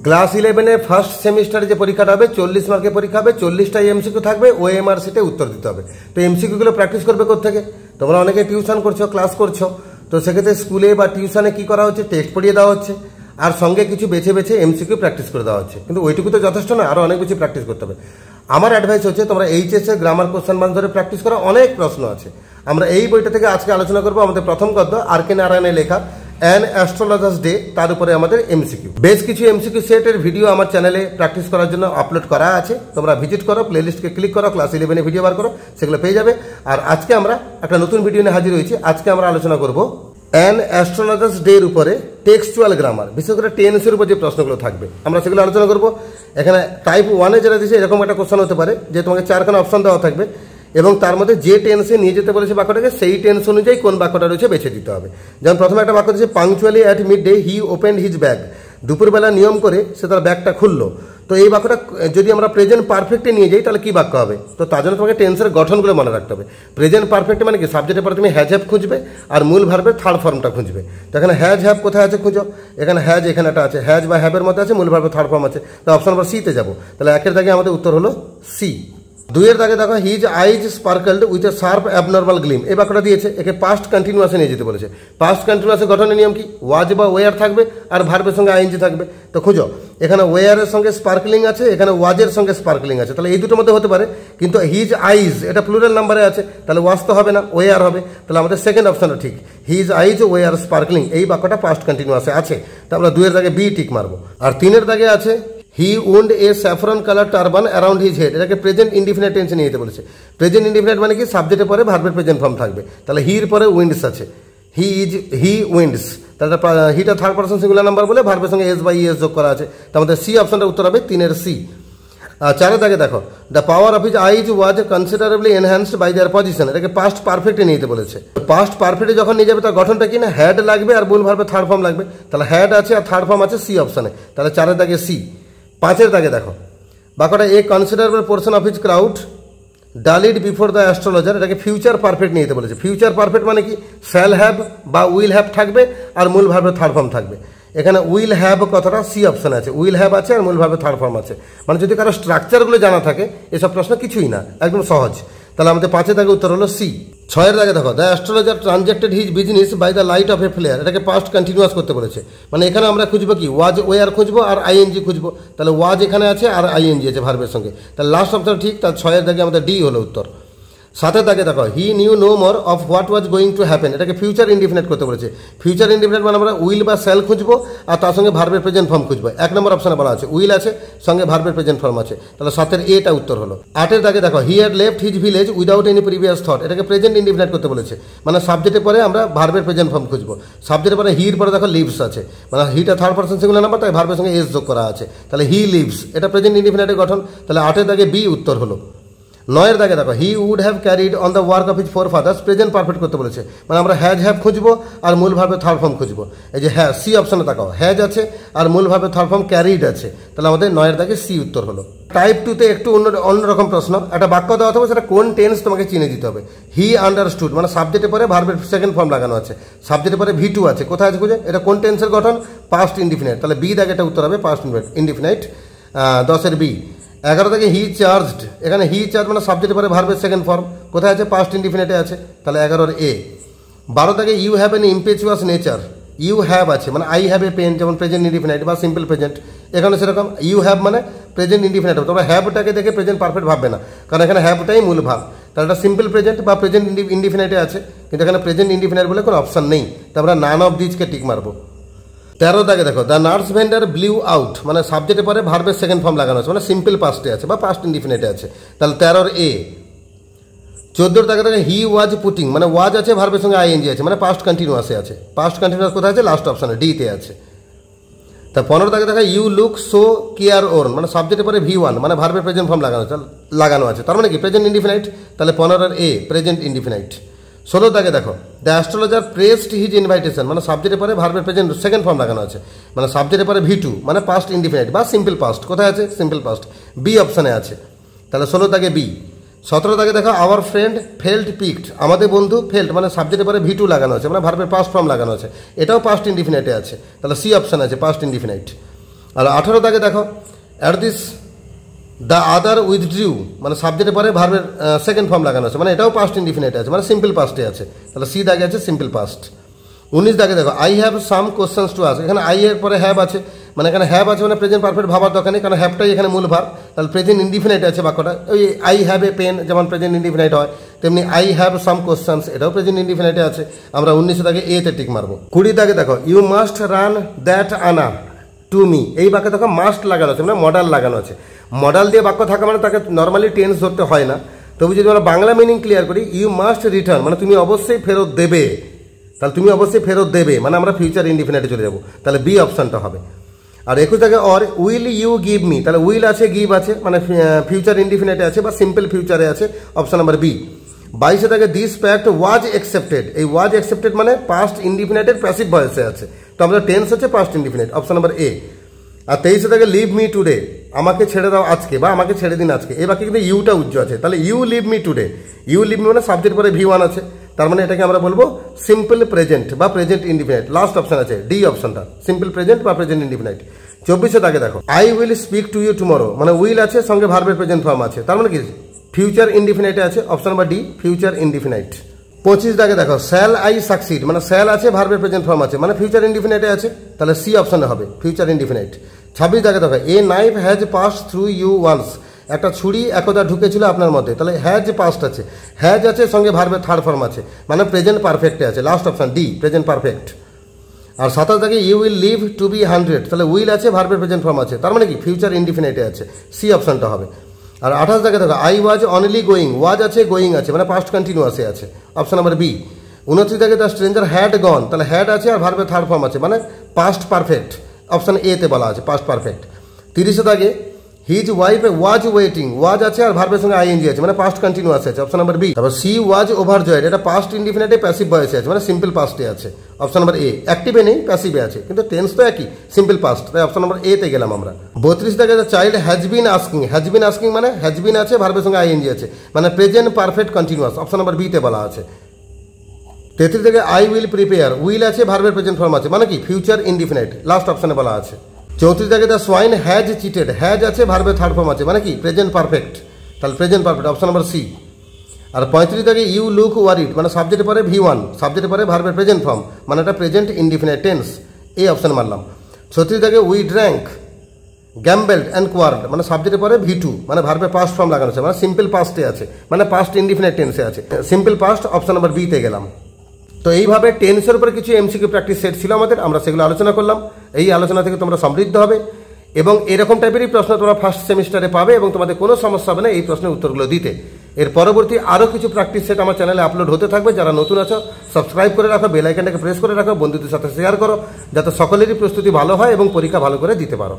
Class 11-এ first সেমিস্টারে যে পরীক্ষাটা হবে 40 মার্কের পরীক্ষা হবে, 40টা এমসিকিউ থাকবে, ওএমআর সিটে উত্তর দিতে হবে। তো এমসিকিউগুলো প্র্যাকটিস করবে কোত্থেকে? তোমরা অনেকে টিউশন করছো, ক্লাস করছো, তো সেক্ষেত্রে স্কুলে বা টিউশনে কি করা হচ্ছে, টেস্ট পড়িয়ে দেওয়া হচ্ছে আর সঙ্গে কিছু বেছে বেছে এমসিকিউ প্র্যাকটিস করে দেওয়া হচ্ছে। কিন্তু ওইটুকু তো যথেষ্ট না, আরও অনেক কিছু প্র্যাকটিস করতে হবে। আমার অ্যাডভাইস হচ্ছে তোমরা এইচএসের গ্রামার কোশ্চেন বাংলা ধরে প্র্যাকটিস করা, অনেক প্রশ্ন আছে। আমরা এই বইটা থেকে আজকে আলোচনা করবো আমাদের প্রথম গদ্য আর কে নারায়ণের লেখা অ্যান অ্যাস্ট্রোলজার্স ডে, তার উপরে আমাদের এমসিকিউ। বেশ কিছু এমসিকিউ সেটের ভিডিও আমার চ্যানেলে প্র্যাকটিস করার জন্য আপলোড করা আছে, তোমরা ভিজিট করো, প্লেলিস্টকে ক্লিক করো, ক্লাস 11-এ ভিডিও বার করো, সেগুলো পেয়ে যাবে। আর আজকে আমরা একটা নতুন ভিডিও নিয়ে হাজির হয়েছি। আজকে আমরা আলোচনা করবো অ্যান অ্যাস্ট্রোলজার্স ডে এর উপরে টেক্সচুয়াল গ্রামার, বিশেষ করে টেন্সের উপর যে প্রশ্নগুলো থাকবে আমরা সেগুলো আলোচনা করবো। এখানে টাইপ 1-এ যেটা দিয়েছে এরকম একটা কোশ্চেন হতে পারে যে তোমাকে 4খানা অপশন দেওয়া থাকবে এবং তার মধ্যে যে টেন্সে নিয়ে যেতে বলেছে বাক্যটাকে সেই টেন্স অনুযায়ী কোন বাক্যটা রয়েছে বেছে দিতে হবে। যেমন প্রথমে একটা বাক্য দিয়েছে punctually at mid day he opened his bag, দুপুরবেলা নিয়ম করে সে তার ব্যাগটা খুললো। তো এই বাক্যটা যদি আমরা প্রেজেন্ট পারফেক্টে নিয়ে যাই তাহলে কি বাক্য হবে? তো তার জন্য তোমাকে টেন্সের গঠনগুলো মনে রাখতে হবে। প্রেজেন্ট পারফেক্ট মানে কি, সাবজেক্টের পরে তুমি হ্যাজ হ্যাভ খুঁজবে আর মূল ভার্বের থার্ড ফর্মটা খুঁজবে। তো এখানে হ্যাজ হ্যাভ কোথায় আছে খুঁজো, এখানে হ্যাজ এখানে একটা আছে, হ্যাজ বা হ্যাভের মধ্যে আছে, মূল ভার্বের থার্ড ফর্ম আছে। তো অপশন নম্বর সিতে যাবো, তাহলে 1-এর দাগে আমাদের উত্তর হলো সি। 2-এর দাগে দেখো his eyes sparkled with a sharp abnormal gleam, এই বাক্যটা দিয়েছে, একে পাস্ট কন্টিনিউয়াসে নিয়ে যেতে বলেছে। পাস্ট কন্টিনিউয়াসের গঠনের নিয়ম কি, ওয়াজ বা ওয়ার থাকবে আর ভার্বের সঙ্গে আইএনজি থাকবে। তো খুঁজো, এখানে ওয়ারের সঙ্গে স্পার্কলিং আছে, এখানে ওয়াজের সঙ্গে স্পার্কলিং আছে, তাহলে এই দুটোর মধ্যে হতে পারে। কিন্তু হিজ আইজ এটা প্লুরাল নাম্বারে আছে, তাহলে ওয়াজ তো হবে না, ওয়ার হবে। তাহলে আমাদের সেকেন্ড অপশনটা ঠিক, হিজ আইজ ওয়ার স্পার্কলিং, এই বাক্যটা পাস্ট কন্টিনিউয়াসে আছে। তো আমরা 2-এর দাগে বি টিক মারবো। আর 3-এর দাগে আছে he wound a saffron colour turban around his head, এটাকে প্রেজেন্ট ইনডিফিনিট টেন্সে নিয়ে যেতে বলেছে। প্রেজেন্ট ইনডিফিনিট মানে কি, সাবজেক্টের পরে ভার্বের প্রেজেন্ট ফর্ম থাকবে, তাহলে হির পরে উইন্ডস আছে, হি উইন্ডস, তাহলে হিটা থার্ড পারসন সিঙ্গুলার নাম্বার বলে ভার্বের সঙ্গে এস বা ইএস যোগ করা আছে। তো আমাদের সি অপশনটা উত্তর হবে 3-এর সি। 4-এর দাগে দেখো the power of his eyes was considerably enhanced by their position, এটাকে পাস্ট পারফেক্টে নিয়ে যেতে বলেছে। পাস্ট পারফেক্টে যখন নিয়ে যাবে তার গঠনটা কি না, হ্যাড লাগবে আর মূল ভার্বের থার্ড ফর্ম লাগবে, তাহলে হ্যাড আছে আর থার্ড ফর্ম আছে সি অপশনে, তাহলে 4-এর দাগে সি। 5-এর দাগে দেখো বাক্যটা a considerable portion of his crowd dallied before the astrologer, এটাকে ফিউচার পারফেক্ট নিয়ে যেতে বলেছে। ফিউচার পারফেক্ট মানে কি, শ্যাল হ্যাভ বা উইল হ্যাভ থাকবে আর মূল ভার্বের থার্ড ফর্ম থাকবে। এখানে উইল হ্যাভ কথাটা সি অপশনে আছে, উইল হ্যাভ আছে আর মূল ভার্বের থার্ড ফর্ম আছে। মানে যদি কারো স্ট্রাকচারগুলো জানা থাকে এসব প্রশ্ন কিছুই না, একদম সহজ। তাহলে আমাদের 5-এর দাগে উত্তর হলো সি। 6-এর দাগে দেখো the astrologer transacted his business by the light of a flare, এটাকে পাস্ট কন্টিনিউয়াস করতে বলেছে। মানে এখানে আমরা খুঁজবো কি, ওয়াজ ওয়ার খুঁজবো আর আইএনজি খুঁজবো, তাহলে ওয়াজ এখানে আছে আর আইএনজি আছে ভার্বের সঙ্গে, তাহলে লাস্ট অপশন ঠিক, তার 6-এর দাগে আমাদের ডি হলো উত্তর। 7-এর দাগে দেখো he knew no more of what was going to happen, এটাকে ফিউচার ইনডিফিনিট করতে বলেছে। ফিউচার ইনডিফিনিট মানে আমরা উইল বা শ্যাল খুঁজবো আর তার সঙ্গে ভার্বের প্রেজেন্ট ফর্ম খুঁজবো। 1 নম্বর অপশনে বলা আছে উইল আছে সঙ্গে ভার্বের প্রেজেন্ট ফর্ম আছে, তাহলে 7-এর এটা উত্তর হলো। 8-এর দাগে দেখো he had left his village without any previous thought, এটাকে প্রেজেন্ট ইনডিফিনিট করতে বলেছে। মানে সাবজেক্টের পরে আমরা ভার্বের প্রেজেন্ট ফর্ম খুঁজবো, সাবজেক্টের পরে হির পরে দেখো লিভস আছে, মানে হিটা থার্ড পারসন সিঙ্গুলার নাম্বার, তাই ভার্বের সঙ্গে এস যোগ করা আছে, তাহলে হি লিভস, এটা প্রেজেন্ট ইনডিফিনিটের গঠন, তাহলে 8-এর দাগে বি উত্তর হলো। 9-এর দাগে দেখো he would have carried on the work of his forefathers, present perfect করতে বলেছে। মানে আমরা হ্যাজ হ্যাভ খুঁজবো আর মূল ভার্বের থার্ড ফর্ম খুঁজবো। এই যে হ্যাঁ সি অপশনে তাকাও, হ্যাজ আছে আর মূল ভার্বের থার্ড ফর্ম ক্যারিড আছে, তাহলে আমাদের 9-এর দাগে সি উত্তর হলো। টাইপ 2-তে একটু অন্যরকম প্রশ্ন, একটা বাক্য দেওয়া হবে, সেটা কোন টেন্স তোমাকে চিনে দিতে হবে। হি আন্ডারস্টুড মানে সাবজেক্টের পরে ভার্বের সেকেন্ড ফর্ম লাগানো আছে, সাবজেক্টের পরে V2 আছে, কোথায় আছে খুঁজে, এটা কোন টেন্সের গঠন, পাস্ট ইনডিফিনিট, তাহলে বি দাগে এটা উত্তর হবে পাস্ট ইনডিফিনিট। 10-এর বি। 11 থেকে হি চার্জড, এখানে হি চার্জ মানে সাবজেক্টের পরে ভার্বের সেকেন্ড ফর্ম, কোথায় আছে, পাস্ট ইনডিফিনিটে আছে, তাহলে 11-এর এ। 12 থেকে you have an impetuous nature, you have আছে মানে আই হ্যাভ এ পেন, যেমন প্রেজেন্ট ইনডিফিনিট বা সিম্পল প্রেজেন্ট, এখানে সেরকম ইউ হ্যাভ মানে প্রেজেন্ট ইনডিফিনিট হবে। তোমরা হ্যাভটাকে দেখে প্রেজেন্ট পারফেক্ট ভাববে না, কারণ এখানে হ্যাভটাই মূল ভাব, তাহলে এটা সিম্পল প্রেজেন্ট বা প্রেজেন্ট ইনডিফিনিটে আছে, কিন্তু এখানে প্রেজেন্ট ইনডিফিনিট বলে কোনো অপশন নেই, তো আমরা নান অফ দিজকে টিক মারবো। 13 দাগে দেখো the nurse vendor blew out, মানে সাবজেক্টের পরে ভার্বের সেকেন্ড ফর্ম লাগানো আছে, মানে সিম্পল পাস্টে আছে বা পাস্ট ইনডিফিনিটে আছে, তাহলে 13-এর এ। 14 দাগে দেখো হি ওয়াজ পুটিং, মানে ওয়াজ আছে ভার্বের সঙ্গে আইএনজি আছে, মানে পাস্ট কন্টিনিউয়াসে আছে, পাস্ট কন্টিনিউয়াস কোথায় আছে, লাস্ট অপশনে ডিতে আছে। তা 15 দাগে দেখো you look so careworn, মানে সাবজেক্টের পরে V1 মানে ভার্বের প্রেজেন্ট ফর্ম লাগানো আছে, তার মানে কি প্রেজেন্ট ইনডিফিনিট, তাহলে 15-এর এ প্রেজেন্ট ইনডিফিনিট। 16 দাগে দেখো the astrologer pressed his invitation, মানে সাবজেক্টের পরে ভার্বের প্রেজেন্ট সেকেন্ড ফর্ম লাগানো আছে, মানে সাবজেক্টের পরে V2 মানে পাস্ট ইনডিফিনিট বা সিম্পল পাস্ট, কোথায় আছে, সিম্পল পাস্ট, বি অপশনে আছে, তাহলে 16 দাগে বি। 17 দাগে দেখো আওয়ার ফ্রেন্ড ফেল্ট পিকড, আমাদের বন্ধু ফেল্ট মানে সাবজেক্টের পরে V2 লাগানো আছে, মানে ভার্বের পাস্ট ফর্ম লাগানো আছে, এটাও পাস্ট ইনডিফিনিটে আছে, তাহলে সি অপশন আছে পাস্ট ইনডিফিনিট। আর 18 দাগে দেখো অ্যাট দিস দ্য আদার উইথড্রিউ মানে সাবজেক্টে পরে ভার্বের সেকেন্ড ফর্ম লাগানো আছে, মানে এটাও পাস্ট ইনডিফিনিট আছে, মানে সিম্পল পাস্টে আছে, তাহলে সি দাগে আছে সিম্পল পাস্ট। 19 দাগে দেখো I have some questions to ask, এখানে আই এর পরে হ্যাভ আছে, মানে এখানে হ্যাভ আছে মানে প্রেজেন্ট পারফেক্ট ভাবার দরকার নেই, কারণ হ্যাভটাই এখানে মূল ভার, তাহলে প্রেজেন্ট ইনডিফিনিট আছে বাক্যটা। ওই আই হ্যাভ এ পেন যেমন প্রেজেন্ট ইনডিফিনিট হয়, তেমনি আই হ্যাভ সাম কোশ্চেন্স এটাও প্রেজেন্ট ইনডিফিনিটে আছে। আমরা 19 দাগে এ তে টিক মারবো। 20 দাগে দেখো ইউ মাস্ট রান দ্যাট আনা টু মি, এই বাক্যে দেখো মাস্ট লাগানো আছে, মানে মডাল লাগানো আছে। মডাল দিয়ে বাক্য থাকা মানে তাকে নর্মালি টেন্স ধরতে হয় না, তবু যদি আমরা বাংলা মিনিং ক্লিয়ার করি, ইউ মাস্ট রিটার্ন মানে তুমি অবশ্যই ফেরত দেবে, তাহলে তুমি অবশ্যই ফেরত দেবে মানে আমরা ফিউচার ইনডিফিনিটে চলে যাবো, তাহলে বি অপশনটা হবে। আর 21 দাগে or will you give me, তাহলে উইল আছে গিভ আছে মানে ফিউচার ইনডিফিনিটে আছে বা সিম্পল ফিউচারে আছে, অপশন নাম্বার বি। 22 দাগে দিস প্যাক্ট ওয়াজ অ্যাকসেপ্টেড, এই ওয়াজ অ্যাকসেপ্টেড মানে পাস্ট ইনডিফিনিটের প্যাসিভ ভয়েসে আছে, তো আমাদের টেন্স হচ্ছে past indefinite, option number A. আর 23 দাগে লিভ মি টুডে, আমাকে ছেড়ে দাও আজকে বা আমাকে ছেড়ে দিন আজকে, এই বাকি কিন্তু ইউটা উজ্জ্ব আছে, তাহলে you leave me today, you leave me মানে সাবজেক্ট পরে V1 আছে, তার মানে এটাকে আমরা বলবো সিম্পল প্রেজেন্ট বা প্রেজেন্ট ইনডিফিনিট। লাস্ট অপশন আছে ডি অপশনটা, সিম্পল প্রেজেন্ট বা প্রেজেন্ট ইনডিফিনিট। 24 দাগে দেখো I will speak to you tomorrow, মানে উইল আছে সঙ্গে ভার্বের প্রেজেন্ট ফর্ম আছে, তার মানে কি ফিউচার ইনডিফিনিটে আছে, option number D future indefinite. 25 দাগে দেখো শ্যাল আই সাকসিড, মানে শ্যাল আছে ভার্বের প্রেজেন্ট ফর্ম আছে, মানে ফিউচার ইনডিফিনিটে আছে, তাহলে সি অপশনে হবে ফিউচার ইনডিফিনিট। 26 দাগে দেখো a knife has pass through you once, একটা ছুরি একদা ঢুকেছিল আপনার মধ্যে, তাহলে হ্যাজ পাস্ট আছে, হ্যাজ আছে সঙ্গে ভার্বের থার্ড ফর্ম আছে, মানে প্রেজেন্ট পারফেক্টে আছে, last option D present perfect. আর 27 দাগে you will live to be 100, তাহলে উইল আছে ভার্বের প্রেজেন্ট ফর্ম আছে, তার মানে কি ফিউচার ইনডিফিনিটে আছে, সি অপশনটা হবে। আর 28 দাগে দেখো আই ওয়াজ অনলি গোয়িং, ওয়াজ আছে গোয়িং আছে, মানে পাস্ট কন্টিনিউয়াসে আছে, অপশন নাম্বার বি। 29 দাগে দ্য স্ট্রেঞ্জার হ্যাড গন, তাহলে হ্যাড আছে আর ভার্বের থার্ড ফর্ম আছে, মানে পাস্ট পারফেক্ট, অপশন এ তে বলা আছে পাস্ট পারফেক্ট। 30 দাগে হিজ ওয়াইফ ওয়াজ ওয়েটিং, ওয়াজ আছে আর ভার্বের সঙ্গে আইএনজি আছে, মানে পাস্ট কন্টিনিউয়াস আছে, অপশন নাম্বার বি। তারপর সি ওয়াজ ওভারজয়েড, এটা পাস্ট ইনডিফিনিটে প্যাসিভ ভয়েসে আছে, মানে সিম্পল পাস্টে আছে, অপশন নাম্বার এ। অ্যাক্টিভে নেই প্যাসিভে আছে, কিন্তু টেন্স তো একই সিম্পল পাস্ট, তাই অপশন নাম্বার এ তে গেলাম আমরা। 32 দাগে child has been asking, has been asking মানে হ্যাজ বিন আছে ভার্বের সঙ্গে আইএনজি আছে, মানে present perfect continuous, option number B তে বলা আছে। 33 থেকে আই উইল প্রিপেয়ার, উইল আছে ভার্বের প্রেজেন্ট ফর্ম আছে, মানে কি ফিউচার ইনডিফিনিট, লাস্ট অপশনে বলা আছে। 34 থেকে the swine has cheated, has আছে ভার্বের থার্ড ফর্ম আছে, মানে কি প্রেজেন্ট পারফেক্ট, তাহলে present perfect, option number C. আর 35 থেকে ইউ লুক ওয়ারিড, মানে সাবজেক্টের পরে V1, সাবজেক্টের পরে ভার্বের প্রেজেন্ট ফর্ম, মানে এটা প্রেজেন্ট ইনডিফিনিট টেন্স, এই অপশন মারলাম। 36 থেকে উই ড্র্যাঙ্ক গ্যাম্বেলড অ্যান্ড কোয়ার্ড, মানে সাবজেক্টের পরে V2, মানে ভার্বের পাস্ট ফর্ম লাগানো আছে, মানে সিম্পল পাস্টে আছে, মানে পাস্ট ইনডিফিনিট টেন্সে আছে, simple past, option number B তে গেলাম। তো এইভাবে টেন্সের উপরে কিছু এমসিকিউ প্র্যাকটিস সেট ছিল আমাদের, আমরা সেগুলো আলোচনা করলাম। এই আলোচনা থেকে তোমরা সমৃদ্ধ হবে এবং এরকম টাইপেরই প্রশ্ন তোমরা ফার্স্ট সেমিস্টারে পাবে এবং তোমাদের কোনো সমস্যা হবে না এই প্রশ্নের উত্তরগুলো দিতে। এর পরবর্তী আরও কিছু প্র্যাকটিস সেট আমার চ্যানেলে আপলোড হতে থাকবে। যারা নতুন আছো সাবস্ক্রাইব করে রাখো, বেল আইকনটাকে প্রেস করে রাখো, বন্ধুদের সাথে শেয়ার করো, যাতে সকলেরই প্রস্তুতি ভালো হয় এবং পরীক্ষা ভালো করে দিতে পারো।